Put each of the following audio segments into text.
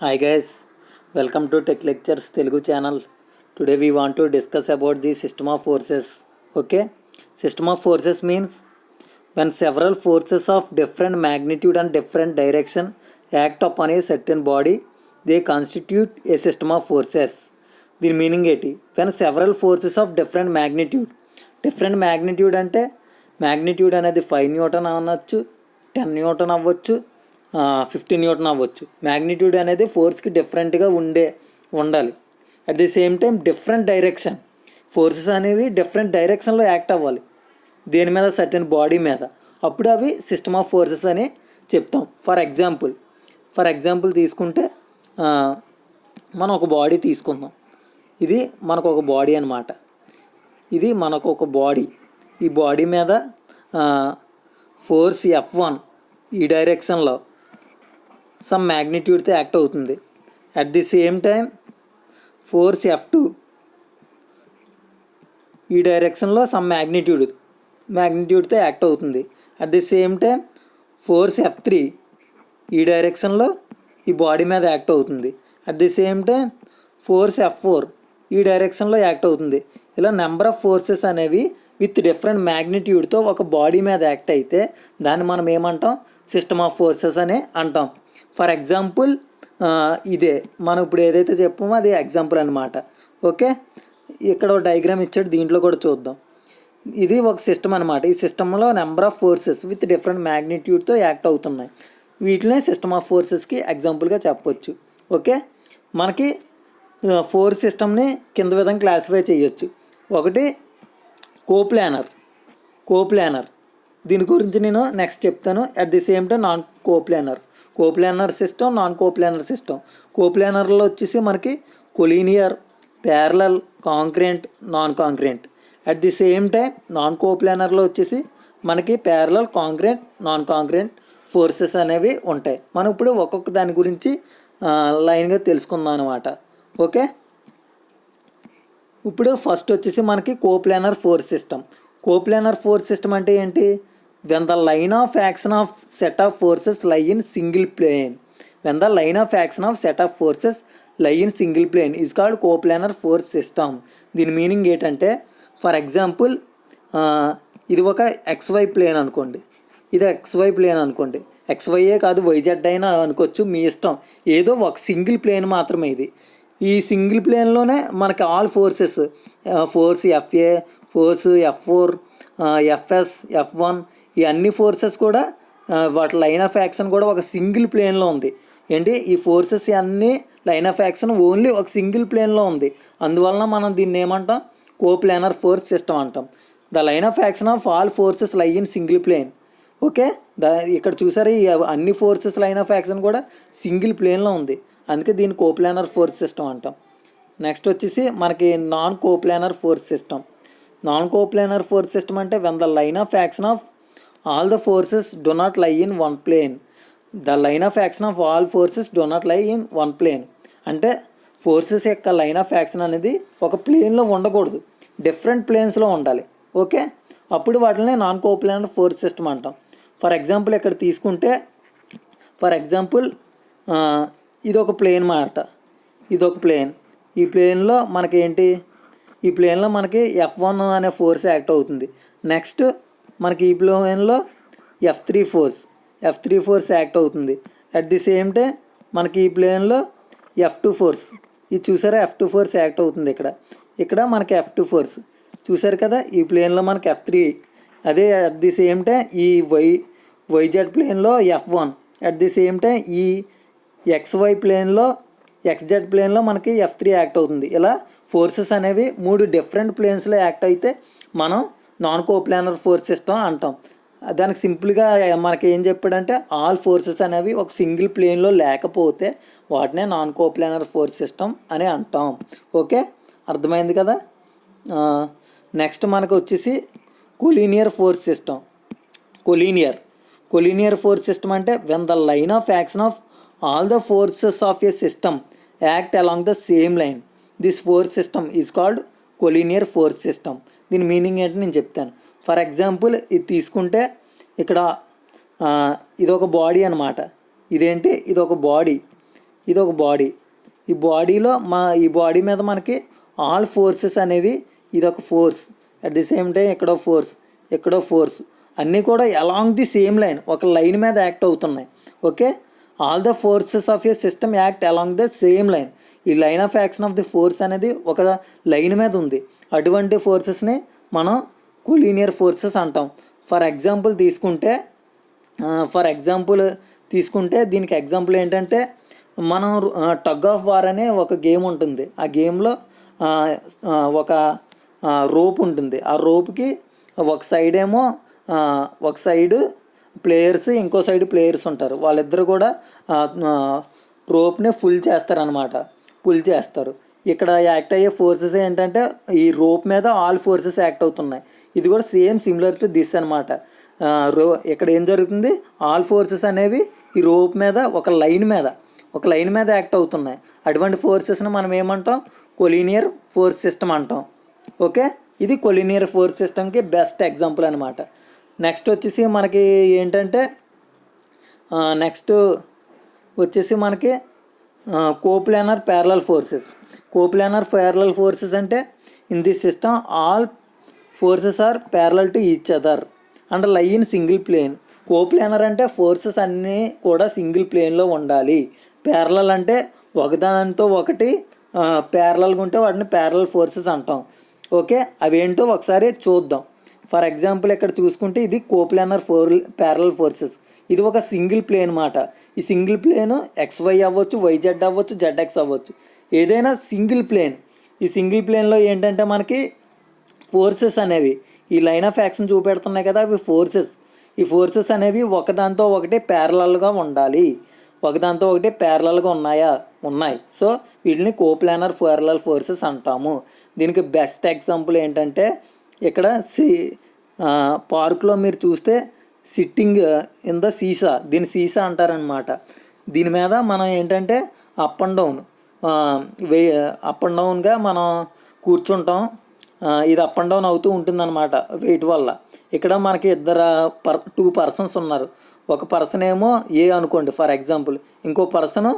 Hi guys, welcome to Tech Lectures Telugu channel. Today we want to discuss about the system of forces. Okay, system of forces means when several forces of different magnitude and different direction act upon a certain body, they constitute a system of forces. దీని meaning ఏంటి? When several forces of different magnitude అంటే magnitude అనేది 5 Newton అనొచ్చు, 10 Newton అవ్వచ్చు, 15 Newton అవ్వచ్చు. Magnitude అనేది ఫోర్స్కి డిఫరెంట్గా ఉండాలి. At the same time different direction, forces అనేవి డిఫరెంట్ డైరెక్షన్లో యాక్ట్ అవ్వాలి దేని మీద, సర్టెన్ బాడీ మీద. అప్పుడు అవి సిస్టమ్ ఆఫ్ ఫోర్సెస్ అని చెప్తాం. ఫర్ ఎగ్జాంపుల్ తీసుకుంటే మనం ఒక బాడీ తీసుకుందాం. ఇది మనకు ఒక బాడీ అనమాట. ఇది మనకు ఒక బాడీ. ఈ బాడీ మీద ఫోర్స్ F1 ఈ డైరెక్షన్లో సమ్ మ్యాగ్నిట్యూడ్తో యాక్ట్ అవుతుంది. At the same time force F2 ఈ డైరెక్షన్లో సమ్ మ్యాగ్నిట్యూడ్తో యాక్ట్ అవుతుంది. At the same time force F3 ఈ డైరెక్షన్లో ఈ బాడీ మీద యాక్ట్ అవుతుంది. At the same time force F4 ఈ డైరెక్షన్లో యాక్ట్ అవుతుంది. ఇలా నెంబర్ ఆఫ్ ఫోర్సెస్ అనేవి విత్ డిఫరెంట్ మ్యాగ్నిట్యూడ్తో ఒక బాడీ మీద యాక్ట్ అయితే దాన్ని మనం ఏమంటాం? సిస్టమ్ ఆఫ్ ఫోర్సెస్ అని అంటాం. ఫర్ ఎగ్జాంపుల్ ఇదే మనం ఇప్పుడు ఏదైతే చెప్పామో అది ఎగ్జాంపుల్ అనమాట. ఓకే, ఇక్కడ ఒక డయాగ్రామ్ ఇచ్చాడు, దీంట్లో కూడా చూద్దాం. ఇది ఒక సిస్టమ్ అనమాట. ఈ సిస్టంలో number of forces with different మ్యాగ్నిట్యూడ్తో యాక్ట్ అవుతున్నాయి. వీటినే సిస్టమ్ ఆఫ్ ఫోర్సెస్కి ఎగ్జాంపుల్గా చెప్పొచ్చు. ఓకే, మనకి ఫోర్స్ సిస్టమ్ని కింద విధంగా క్లాసిఫై చేయొచ్చు. ఒకటి కోప్లానర్. దీని గురించి నేను నెక్స్ట్ చెప్తాను. At the same time coplanar system, non కోప్లానర్లో వచ్చేసి మనకి collinear, parallel, concurrent, non concurrent. At the same time non కోప్లానర్లో వచ్చేసి మనకి parallel, concurrent, non concurrent forces అనేవి ఉంటాయి. మనం ఇప్పుడు ఒక్కొక్క దాని గురించి లైన్గా తెలుసుకుందాం అనమాట. ఓకే, ఇప్పుడు ఫస్ట్ వచ్చేసి మనకి కోప్లానర్ ఫోర్స్ సిస్టమ్ అంటే ఏంటి? When the line of action of set of forces lie in single plane is called coplanar force system. దీని మీనింగ్ ఏంటంటే, ఫర్ ఎగ్జాంపుల్ ఇది ఒక XY ప్లేన్ అనుకోండి. XYయే కాదు, YZ అయినా అనుకోవచ్చు, మీ ఇష్టం. ఏదో ఒక సింగిల్ ప్లేన్ మాత్రమే ఇది. ఈ సింగిల్ ప్లేన్లోనే మనకి all force FA, force F4, FS, F1 ఈ అన్ని ఫోర్సెస్ కూడా వాటి లైన్ ఆఫ్ యాక్షన్ కూడా ఒక సింగిల్ ప్లేన్లో ఉంది. ఏంటి, ఈ ఫోర్సెస్ అన్నీ లైన్ ఆఫ్ యాక్షన్ ఓన్లీ ఒక సింగిల్ ప్లేన్లో ఉంది. అందువలన మనం దీన్ని ఏమంటాం? కోప్లానర్ ఫోర్స్ సిస్టమ్ అంటాం. The line of action of all forces lie in single plane. Okay, ఇక్కడ చూసారు, ఈ అన్ని ఫోర్సెస్ లైన్ ఆఫ్ యాక్షన్ కూడా సింగిల్ ప్లేన్లో ఉంది. అందుకే దీన్ని కోప్లానర్ ఫోర్స్ సిస్టమ్ అంటాం. నెక్స్ట్ వచ్చేసి మనకి నాన్ కోప్లానర్ ఫోర్స్ సిస్టమ్ అంటే when the line of action of all the forces do not లై ఇన్ వన్ ప్లేన్. అంటే ఫోర్సెస్ యొక్క లైన్ ఆఫ్ యాక్షన్ అనేది ఒక ప్లేన్లో ఉండకూడదు, డిఫరెంట్ ప్లేన్స్లో ఉండాలి. ఓకే, అప్పుడు వాటిని నాన్ కోప్లానర్ ఫోర్స్ సిస్టమ్ అంటాం. ఫర్ ఎగ్జాంపుల్ ఇక్కడ తీసుకుంటే, ఇది ఒక ప్లేన్. ఈ ప్లేన్లో మనకి F1 అనే ఫోర్స్ యాక్ట్ అవుతుంది. నెక్స్ట్ మనకి ఈ ప్లేన్లో F3 ఫోర్స్ యాక్ట్ అవుతుంది. అట్ ది సేమ్ టైం మనకి ఈ ప్లేన్లో F2 ఫోర్స్, ఇది చూసారా, F2 ఫోర్స్ యాక్ట్ అవుతుంది. ఇక్కడ మనకి F2 ఫోర్స్ చూసారు కదా. ఈ ప్లేన్లో మనకి F3. అదే అట్ ది సేమ్ టైం ఈ YZ ప్లేన్లో F1. At the same time ఈ XZ ప్లేన్లో మనకి F3 యాక్ట్ అవుతుంది. ఇలా ఫోర్సెస్ అనేవి 3 డిఫరెంట్ ప్లేన్స్లో యాక్ట్ అయితే మనం నాన్ కోప్లానర్ ఫోర్స్ సిస్టమ్ అంటాం. దానికి సింపుల్గా మనకి ఏం చెప్పాడంటే, ఆల్ ఫోర్సెస్ అనేవి ఒక సింగిల్ ప్లేన్లో లేకపోతే వాటినే నాన్ కోప్లానర్ ఫోర్స్ సిస్టమ్ అని అంటాం. ఓకే, అర్థమైంది కదా. నెక్స్ట్ మనకు వచ్చేసి కొలీనియర్ ఫోర్స్ సిస్టమ్ అంటే when the line of action of all the forces of a system act along the same line, this force system is called collinear force system. దీని meaning ఏంటి నేను చెప్తాను. For example ఇది తీసుకుంటే, ఇక్కడ ఇది ఒక బాడీ అనమాట. ఇది ఒక బాడీ. ఇది ఒక బాడీ. ఈ బాడీలో ఈ బాడీ మీద మనకి ఆల్ ఫోర్సెస్ అనేవి, ఇది ఒక force, at the same time ఎక్కడో ఫోర్స్ అన్నీ కూడా అలాంగ్ ది సేమ్ లైన్, ఒక లైన్ మీద యాక్ట్ అవుతున్నాయి. Okay, all the forces of a system act along the same line. ఈ line of action of the force అనేది ఒక లైన్ మీద ఉంది. అటువంటి ఫోర్సెస్ని మనం కొలీనియర్ ఫోర్సెస్ అంటాం. ఫర్ ఎగ్జాంపుల్ తీసుకుంటే దీనికి ఎగ్జాంపుల్ ఏంటంటే, మనం టగ్ ఆఫ్ వార్ అనే ఒక గేమ్ ఉంటుంది. ఆ గేమ్లో ఒక రోప్ ఉంటుంది. ఆ రోప్కి ఒక సైడ్ ప్లేయర్స్, ఇంకో సైడ్ ప్లేయర్స్ ఉంటారు. వాళ్ళిద్దరు కూడా రోప్ని పుల్ చేస్తారు. ఇక్కడ యాక్ట్ అయ్యే ఫోర్సెస్ ఏంటంటే, ఈ రోప్ మీద ఆల్ ఫోర్సెస్ యాక్ట్ అవుతున్నాయి. ఇది కూడా సేమ్ సిమిలర్ టు దిస్ అనమాట. ఇక్కడ ఏం జరుగుతుంది, ఆల్ ఫోర్సెస్ అనేవి ఈ రోప్ మీద ఒక లైన్ మీద యాక్ట్ అవుతున్నాయి. అటువంటి ఫోర్సెస్ని మనం ఏమంటాం, కొలీనియర్ ఫోర్స్ సిస్టమ్ అంటాం. ఓకే, ఇది కొలీనియర్ ఫోర్స్ సిస్టమ్కి బెస్ట్ ఎగ్జాంపుల్ అనమాట. నెక్స్ట్ వచ్చేసి మనకి కోప్లానర్ ప్యారలల్ ఫోర్సెస్ అంటే, in this system all forces are parallel to each other and lie in single plane. Coplanar అంటే ఫోర్సెస్ అన్నీ కూడా సింగిల్ ప్లేన్లో ఉండాలి. ప్యారలల్ అంటే ఒకదానితో ఒకటి ప్యారలల్గా ఉంటే వాటిని ప్యారలల్ ఫోర్సెస్ అంటాం. ఓకే, అవేంటో ఒకసారి చూద్దాం. ఫర్ ఎగ్జాంపుల్ ఇక్కడ చూసుకుంటే ఇది కోప్లానర్ ప్యారలల్ ఫోర్సెస్. ఇది ఒక సింగిల్ ప్లేన్ మాట. ఈ సింగిల్ ప్లేన్ XY అవ్వచ్చు, YZ అవ్వచ్చు, ZX అవ్వచ్చు, ఏదైనా సింగిల్ ప్లేన్. ఈ సింగిల్ ప్లేన్లో ఏంటంటే మనకి ఫోర్సెస్ అనేవి ఈ లైన్ ఆఫ్ యాక్షన్ చూపెడుతున్నాయి కదా, అవి ఫోర్సెస్. ఈ ఫోర్సెస్ అనేవి ఒకదాంతో ఒకటి ప్యారలల్గా ఉండాలి. ఉన్నాయి. సో వీటిని కోప్లానర్ ప్యారలల్ ఫోర్సెస్ అంటాము. దీనికి బెస్ట్ ఎగ్జాంపుల్ ఏంటంటే, ఇక్కడ పార్క్లో మీరు చూస్తే సిట్టింగ్ ఇన్ ద సీసా, దీని సీసా అంటారనమాట. దీని మీద మనం ఏంటంటే అప్ అండ్ డౌన్గా మనం కూర్చుంటాం. ఇది అప్ అండ్ డౌన్ అవుతూ ఉంటుందన్నమాట వెయిట్ వల్ల. ఇక్కడ మనకి 2 పర్సన్స్ ఉన్నారు. ఒక పర్సన్ ఏమో ఏ అనుకోండి ఫర్ ఎగ్జాంపుల్, ఇంకో పర్సన్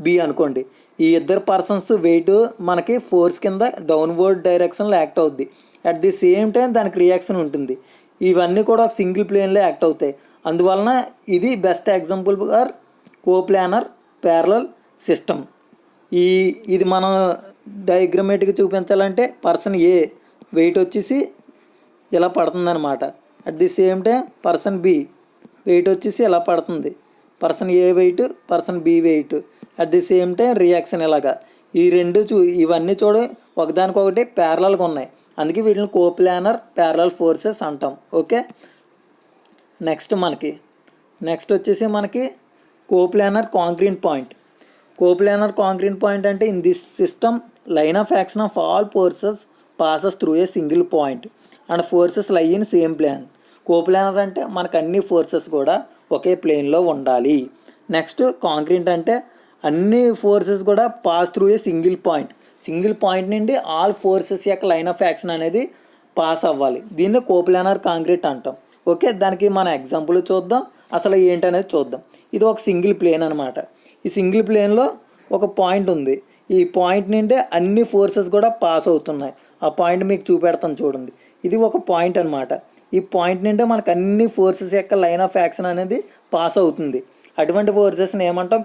బి అనుకోండి. ఈ ఇద్దరు పర్సన్స్ వెయిట్ మనకి ఫోర్స్ కింద డౌన్వర్డ్ డైరెక్షన్లో యాక్ట్ అవుద్ది. అట్ ది సేమ్ టైం దానికి రియాక్షన్ ఉంటుంది. ఇవన్నీ కూడా ఒక సింగిల్ ప్లేన్లో యాక్ట్ అవుతాయి. అందువలన ఇది best example for coplanar parallel system. ఇది మనం డయాగ్రమేటిక్గా చూపించాలంటే, పర్సన్ ఏ వెయిట్ వచ్చేసి ఇలా పడుతుందన్నమాట. అట్ ది సేమ్ టైం పర్సన్ బి వెయిట్ వచ్చేసి ఇలా పడుతుంది. Person A weight, person B weight, at the same time reaction ఇలాగా. ఈ రెండు ఇవన్నీ ఒకదానికొకటి ప్యారలల్గా ఉన్నాయి. అందుకే వీటిని కోప్లానర్ ప్యారలల్ ఫోర్సెస్ అంటాం. ఓకే, నెక్స్ట్ వచ్చేసి మనకి కోప్లానర్ కాంక్రీట్ పాయింట్ అంటే, in this system line of action of all forces passes through a single point and forces lie in same plane. Coplanar అంటే మనకు అన్ని ఫోర్సెస్ కూడా ఒకే ప్లేన్లో ఉండాలి. నెక్స్ట్ కాంక్రీట్ అంటే అన్ని ఫోర్సెస్ కూడా pass through a single point నుండి ఆల్ ఫోర్సెస్ యొక్క లైన్ ఆఫ్ యాక్షన్ అనేది పాస్ అవ్వాలి. దీన్ని కోప్లానర్ కాంక్రీట్ అంటాం. ఓకే, దానికి మన ఎగ్జాంపుల్ చూద్దాం, అసలు ఏంటనేది చూద్దాం. ఇది ఒక సింగిల్ ప్లేన్ అనమాట. ఈ సింగిల్ ప్లేన్లో ఒక పాయింట్ ఉంది. ఈ పాయింట్ నుండి అన్ని ఫోర్సెస్ కూడా పాస్ అవుతున్నాయి. ఆ పాయింట్ మీకు చూపెడతాను చూడండి. ఇది ఒక పాయింట్ అనమాట. ఈ పాయింట్ నుండి మనకు అన్ని ఫోర్సెస్ యొక్క లైన్ ఆఫ్ యాక్షన్ అనేది పాస్ అవుతుంది. అటువంటి ఫోర్సెస్ని ఏమంటాం,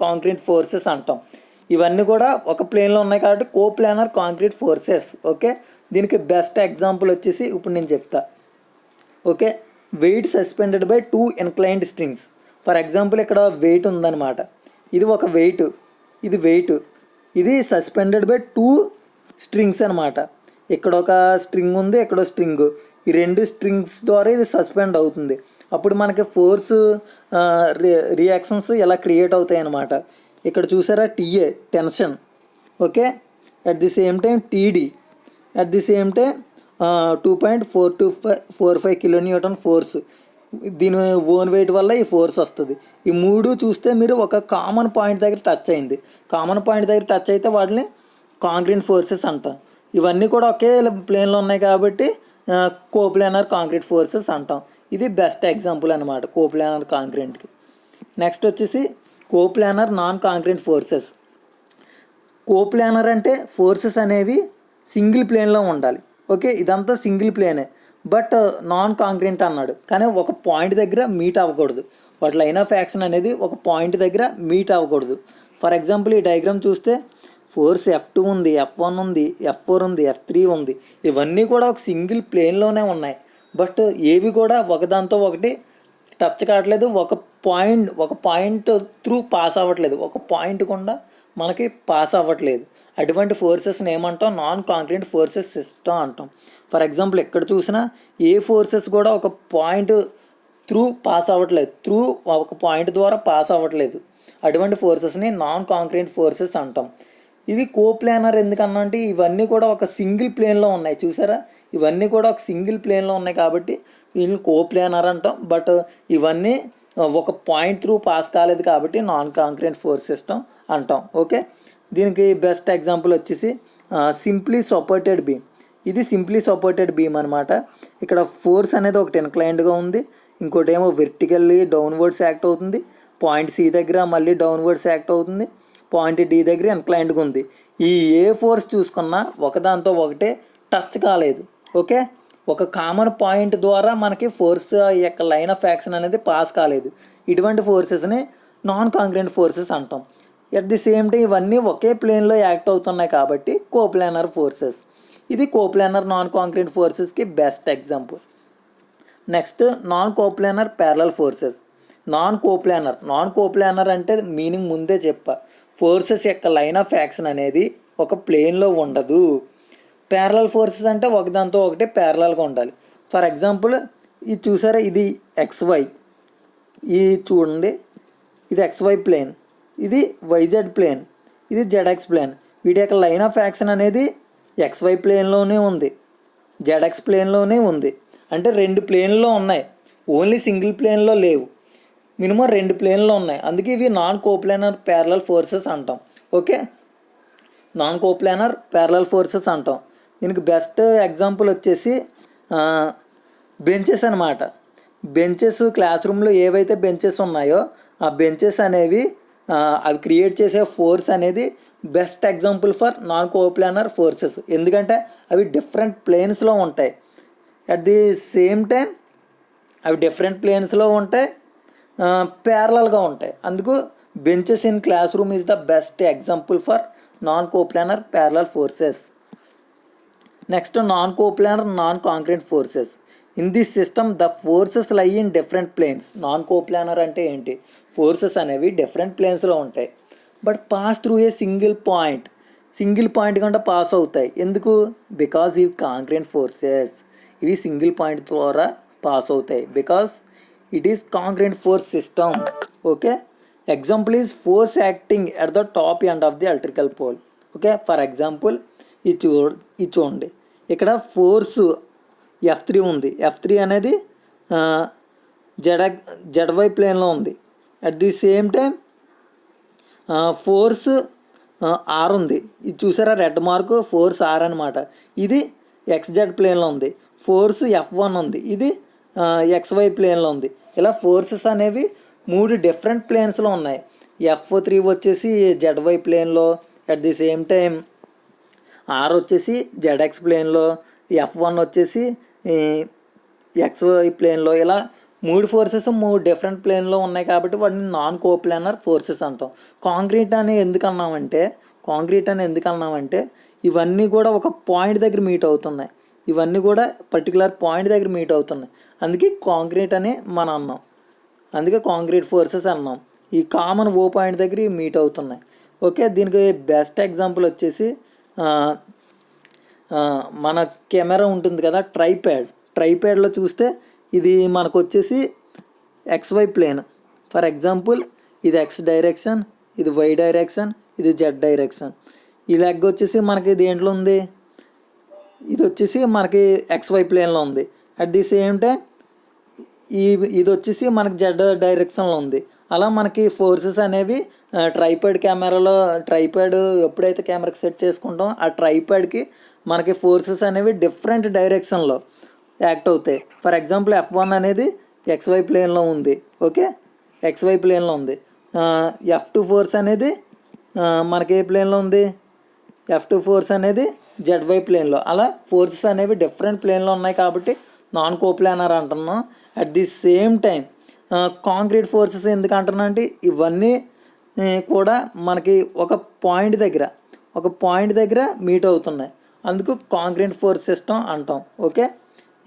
కాంక్రీట్ ఫోర్సెస్ అంటాం. ఇవన్నీ కూడా ఒక ప్లేన్లో ఉన్నాయి కాబట్టి కోప్లానర్ కాంక్రీట్ ఫోర్సెస్. ఓకే, దీనికి బెస్ట్ ఎగ్జాంపుల్ వచ్చేసి ఇప్పుడు నేను చెప్తా. Okay, weight suspended by 2 inclined strings. For example ఇక్కడ వెయిట్ ఉందన్నమాట. ఇది ఒక వెయిట్, ఇది సస్పెండెడ్ బై 2 స్ట్రింగ్స్ అనమాట. ఇక్కడ ఒక స్ట్రింగ్ ఉంది, ఇక్కడ స్ట్రింగ్. ఈ 2 స్ట్రింగ్స్ ద్వారా ఇది సస్పెండ్ అవుతుంది. అప్పుడు మనకి ఫోర్స్ రియాక్షన్స్ ఎలా క్రియేట్ అవుతాయి అన్నమాట. ఇక్కడ చూసారా, TA tension. Okay, at the same time TD, at the same time 2.445 kilonewton force. దీని ఓన్ వెయిట్ వల్ల ఈ ఫోర్స్ వస్తుంది. ఈ 3 చూస్తే మీరు ఒక కామన్ పాయింట్ దగ్గర టచ్ అయింది. కామన్ పాయింట్ దగ్గర టచ్ అయితే వాటిని కాంక్రీట్ ఫోర్సెస్ అంటాం. ఇవన్నీ కూడా ఒకే ప్లేన్లో ఉన్నాయి కాబట్టి కోప్లానర్ కాంక్రీట్ ఫోర్సెస్ అంటాం. ఇది బెస్ట్ ఎగ్జాంపుల్ అనమాట కోప్లానర్ కాంక్రీట్కి. నెక్స్ట్ వచ్చేసి coplanar non concrete forces. Coplanar అంటే ఫోర్సెస్ అనేవి సింగిల్ ప్లేన్లో ఉండాలి. ఓకే, ఇదంతా సింగిల్ ప్లేనే, బట్ నాన్ కాంక్రీట్ అన్నాడు. కానీ ఒక పాయింట్ దగ్గర మీట్ అవ్వకూడదు. వాటి లైన్ ఆఫ్ యాక్షన్ అనేది ఒక పాయింట్ దగ్గర మీట్ అవ్వకూడదు. ఫర్ ఎగ్జాంపుల్ ఈ డయాగ్రామ్ చూస్తే ఫోర్స్ F2 ఉంది, F1 ఉంది, F4 ఉంది, F3 ఉంది. ఇవన్నీ కూడా ఒక సింగిల్ ప్లేన్లోనే ఉన్నాయి. బట్ ఏవి కూడా ఒకదాంతో ఒకటి టచ్ కావట్లేదు. ఒక పాయింట్ త్రూ పాస్ అవ్వట్లేదు. ఒక పాయింట్ కూడా మనకి పాస్ అవ్వట్లేదు. అటువంటి ఫోర్సెస్ని ఏమంటాం? నాన్ కాంక్రీట్ ఫోర్సెస్ సిస్టమ్ అంటాం. ఫర్ ఎగ్జాంపుల్ ఎక్కడ చూసినా ఏ ఫోర్సెస్ కూడా ఒక పాయింట్ త్రూ పాస్ అవ్వట్లేదు, ఒక పాయింట్ ద్వారా పాస్ అవ్వట్లేదు. అటువంటి ఫోర్సెస్ని నాన్ కాంక్రీట్ ఫోర్సెస్ అంటాం. ఇవి కోప్లానర్ ఎందుకన్నా అంటే ఇవన్నీ కూడా ఒక సింగిల్ ప్లేన్లో ఉన్నాయి. చూసారా, ఇవన్నీ కూడా ఒక సింగిల్ ప్లేన్లో ఉన్నాయి కాబట్టి వీళ్ళని కోప్లానర్ అంటాం. బట్ ఇవన్నీ ఒక పాయింట్ త్రూ పాస్ కాలేదు కాబట్టి నాన్ కాంక్రీట్ ఫోర్స్ సిస్టమ్ అంటాం. ఓకే, దీనికి బెస్ట్ ఎగ్జాంపుల్ వచ్చేసి సింప్లీ సపోర్టెడ్ బీమ్. ఇది సింప్లీ సపోర్టెడ్ బీమ్ అనమాట. ఇక్కడ ఫోర్స్ అనేది ఒకటి ఇన్క్లైన్డ్గా ఉంది, ఇంకోటి ఏమో వెర్టికల్లీ డౌన్వర్డ్స్ యాక్ట్ అవుతుంది. పాయింట్ సి దగ్గర మళ్ళీ డౌన్వర్డ్స్ యాక్ట్ అవుతుంది, పాయింట్ డి దగ్గర ఇన్క్లైన్డ్గా ఉంది. ఈ ఏ ఫోర్స్ చూసుకున్నా ఒకదాంతో ఒకటే టచ్ కాలేదు. ఓకే, ఒక కామన్ పాయింట్ ద్వారా మనకి ఫోర్స్ యొక్క లైన్ ఆఫ్ యాక్షన్ అనేది పాస్ కాలేదు. ఇటువంటి ఫోర్సెస్ని నాన్ కాంక్రీట్ ఫోర్సెస్ అంటాం. ఎట్ ది సేమ్ టైం ఇవన్నీ ఒకే ప్లేన్లో యాక్ట్ అవుతున్నాయి కాబట్టి కోప్లానర్ ఫోర్సెస్. ఇది కోప్లానర్ నాన్ కాంక్రీట్ ఫోర్సెస్కి best example. Next non coplanar parallel forces. Non coplanar అంటే మీనింగ్ ముందే చెప్పా. ఫోర్సెస్ యొక్క లైన్ ఆఫ్ యాక్షన్ అనేది ఒక ప్లేన్లో ఉండదు. ప్యారలల్ ఫోర్సెస్ అంటే ఒకదాంతో ఒకటి ప్యారలల్గా ఉండాలి. ఫర్ ఎగ్జాంపుల్ ఇది చూసారా, ఇది XY, ఇది చూడండి, ఇది XY ప్లేన్, ఇది YZ ప్లేన్, ఇది ZX ప్లేన్. వీటి యొక్క లైన్ ఆఫ్ యాక్షన్ అనేది XY ప్లేన్లోనే ఉంది, ZX ప్లేన్లోనే ఉంది. అంటే రెండు ప్లేన్లో ఉన్నాయి, ఓన్లీ సింగిల్ ప్లేన్లో లేవు. మినిమం రెండు ప్లేన్లో ఉన్నాయి. అందుకే ఇవి నాన్ కోప్లానర్ ప్యారలల్ ఫోర్సెస్ అంటాం. Okay, non coplanar parallel forces అంటాం. దీనికి బెస్ట్ ఎగ్జాంపుల్ వచ్చేసి బెంచెస్ అనమాట. బెంచెస్ క్లాస్ రూమ్లో ఏవైతే బెంచెస్ ఉన్నాయో ఆ బెంచెస్ అనేవి అవి క్రియేట్ చేసే ఫోర్స్ అనేది best example for non coplanar forces. ఎందుకంటే అవి డిఫరెంట్ ప్లేన్స్లో ఉంటాయి. అట్ ది సేమ్ టైం అవి డిఫరెంట్ ప్లేన్స్లో ఉంటాయి, ప్యారలల్గా ఉంటాయి. అందుకు benches in classroom is the best example for non coplanar parallel forces. Next non coplanar non concrete forces. In this system the forces lie in different planes. Non coplanar అంటే ఏంటి? Forces అనేవి different ప్లేన్స్లో ఉంటాయి, but pass through a single point కంటే pass అవుతాయి. ఎందుకు? Because ఇవి concrete forces. ఇవి సింగిల్ పాయింట్ ద్వారా పాస్ అవుతాయి because it is concrete force system. Okay, example is force acting at the top end of the electrical pole. Okay, for example ఇది చూడండి, ఇక్కడ ఫోర్స్ F3 ఉంది. F3 అనేది ZY ప్లేన్లో ఉంది. At the same time force R ఉంది. ఇది చూసారా, రెడ్ మార్క్ ఫోర్స్ R అనమాట. ఇది XZ ప్లేన్లో ఉంది. ఫోర్స్ F1 ఉంది, ఇది XY ప్లేన్లో ఉంది. ఇలా ఫోర్సెస్ అనేవి మూడు డిఫరెంట్ ప్లేన్స్లో ఉన్నాయి. F3 వచ్చేసి ZY ప్లేన్లో, at the same time R వచ్చేసి ZX ప్లేన్లో, F1 వచ్చేసి XY ప్లేన్లో. ఇలా మూడు ఫోర్సెస్ మూడు డిఫరెంట్ ప్లేన్లో ఉన్నాయి కాబట్టి వాటిని నాన్ కోప్లానర్ ఫోర్సెస్ అంటాం. కాంక్రీట్ అని ఎందుకు అన్నామంటే ఇవన్నీ కూడా ఒక పాయింట్ దగ్గర మీట్ అవుతున్నాయి. ఇవన్నీ కూడా పర్టికులర్ పాయింట్ దగ్గర మీట్ అవుతున్నాయి. అందుకే కాంక్రీట్ అని మనం అన్నాం. అందుకే కాంక్రీట్ ఫోర్సెస్ అన్నాం. ఈ కామన్ ఓ పాయింట్ దగ్గర మీట్ అవుతున్నాయి. ఓకే, దీనికి బెస్ట్ ఎగ్జాంపుల్ వచ్చేసి మన కెమెరా ఉంటుంది కదా, ట్రైప్యాడ్లో చూస్తే ఇది మనకు వచ్చేసి XY ప్లేన్. ఫర్ ఎగ్జాంపుల్ ఇది X డైరెక్షన్, ఇది Y డైరెక్షన్, ఇది Z డైరెక్షన్. ఈ లెగ్ వచ్చేసి మనకి దేంట్లో ఉంది? ఇది వచ్చేసి మనకి XY ప్లేన్లో ఉంది. అట్ ది సేమ్ టైం ఇది వచ్చేసి మనకి Z డైరెక్షన్లో ఉంది. అలా మనకి ఫోర్సెస్ అనేవి ట్రైప్యాడ్ ఎప్పుడైతే కెమెరాకి సెట్ చేసుకుంటామో ఆ ట్రైప్యాడ్కి మనకి ఫోర్సెస్ అనేవి డిఫరెంట్ డైరెక్షన్లో యాక్ట్ అవుతాయి. ఫర్ ఎగ్జాంపుల్ F1 అనేది XY ప్లేన్లో ఉంది. ఓకే, XY ప్లేన్లో ఉంది. F2 ఫోర్స్ అనేది మనకి ఏ ప్లేన్లో ఉంది, F2 ఫోర్స్ అనేది ZY ప్లేన్లో. అలా ఫోర్సెస్ అనేవి డిఫరెంట్ ప్లేన్లో ఉన్నాయి కాబట్టి నాన్ కోప్లానర్ అంటున్నాం. At the same time concrete forces ఎందుకు అంటున్నా అంటే ఇవన్నీ కూడా మనకి ఒక పాయింట్ దగ్గర మీట్ అవుతున్నాయి, అందుకు కాంక్రీట్ ఫోర్స్ సిస్టమ్ అంటాం. ఓకే,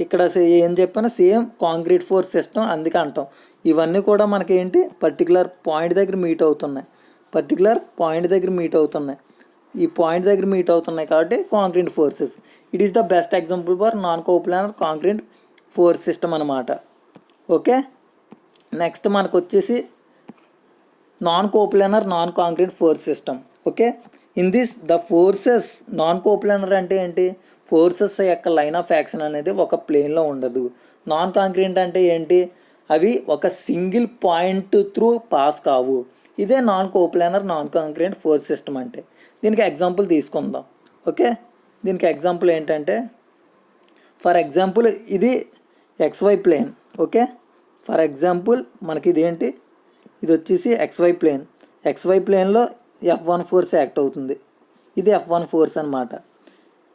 ఇక్కడ ఏం చెప్పానో సేమ్ కాంక్రీట్ ఫోర్స్ సిస్టమ్ అందుకే అంటాం. ఇవన్నీ కూడా మనకి ఏంటి పర్టికులర్ పాయింట్ దగ్గర మీట్ అవుతున్నాయి, ఈ పాయింట్ దగ్గర మీట్ అవుతున్నాయి కాబట్టి concrete forces. It is the best example for non coplanar concrete force system అనమాట. ఓకే, నెక్స్ట్ మనకు వచ్చేసి non coplanar non concrete force system. Okay, in this the forces non coplanar అంటే ఏంటి, ఫోర్సెస్ యొక్క line of action అనేది ఒక ప్లేన్లో ఉండదు. నాన్ కాంక్రీట్ అంటే ఏంటి, అవి ఒక సింగిల్ పాయింట్ త్రూ పాస్ కావు. ఇదే non coplanar non concrete force system అంటే. దీనికి ఎగ్జాంపుల్ తీసుకుందాం. ఓకే, దీనికి ఎగ్జాంపుల్ ఏంటంటే ఫర్ ఎగ్జాంపుల్ ఇది XY plane. Okay, for example మనకి ఇదేంటి, ఇది వచ్చేసి XY ప్లేన్లో F1 ఫోర్స్ యాక్ట్ అవుతుంది. ఇది F1 ఫోర్స్ అనమాట.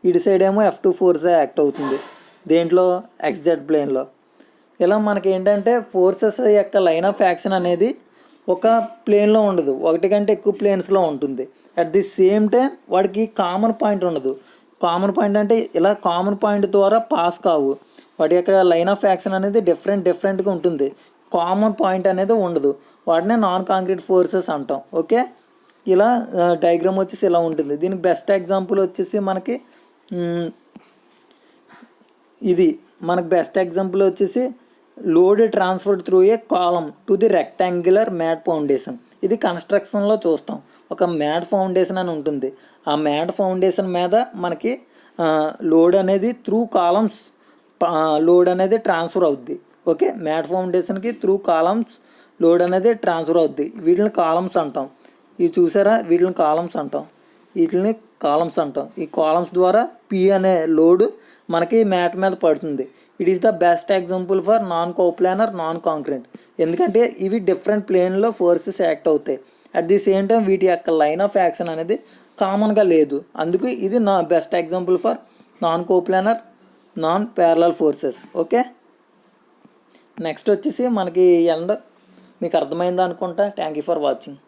ఇటు సైడ్ ఏమో F2 ఫోర్స్ యాక్ట్ అవుతుంది దేంట్లో, XZ ప్లేన్లో. ఇలా మనకి ఏంటంటే ఫోర్సెస్ యొక్క లైన్ ఆఫ్ యాక్షన్ అనేది ఒక ప్లేన్లో ఉండదు, ఒకటి కంటే ఎక్కువ ప్లేన్స్లో ఉంటుంది. అట్ ది సేమ్ టైం వాడికి కామన్ పాయింట్ ఉండదు. కామన్ పాయింట్ అంటే ఇలా కామన్ పాయింట్ ద్వారా పాస్ కావు, వాటి యొక్క లైన్ ఆఫ్ యాక్షన్ అనేది డిఫరెంట్గా ఉంటుంది. కామన్ పాయింట్ అనేది ఉండదు, వాటినే నాన్ కాంక్రీట్ ఫోర్సెస్ అంటాం. ఓకే, ఇలా డయాగ్రామ్ వచ్చేసి ఇలా ఉంటుంది. దీనికి బెస్ట్ ఎగ్జాంపుల్ వచ్చేసి మనకి load transferred through a column to the rectangular mat foundation. ఇది కన్స్ట్రక్షన్లో చూస్తాం, ఒక మ్యాట్ ఫౌండేషన్ అని ఉంటుంది. ఆ మ్యాట్ ఫౌండేషన్ మీద మనకి లోడ్ అనేది త్రూ కాలమ్స్ లోడ్ అనేది ట్రాన్స్ఫర్ అవుద్ది. ఓకే, మ్యాట్ ఫౌండేషన్కి త్రూ కాలమ్స్ లోడ్ అనేది ట్రాన్స్ఫర్ అవుద్ది. వీటిని కాలమ్స్ అంటాం. ఇవి చూసారా, వీటిని కాలమ్స్ అంటాం. ఈ కాలమ్స్ ద్వారా P అనే లోడ్ మనకి మ్యాట్ మీద పడుతుంది. It is the best example for non coplanar non concrete. ఎందుకంటే ఇవి డిఫరెంట్ ప్లేన్లో ఫోర్సెస్ యాక్ట్ అవుతాయి. అట్ ది సేమ్ టైం వీటి యొక్క లైన్ ఆఫ్ యాక్షన్ అనేది కామన్గా లేదు, అందుకు ఇది నా best example for non coplanar non parallel forces. Okay, next వచ్చేసి మనకి మీకు అర్థమైందా అనుకుంటా. Thank you for watching.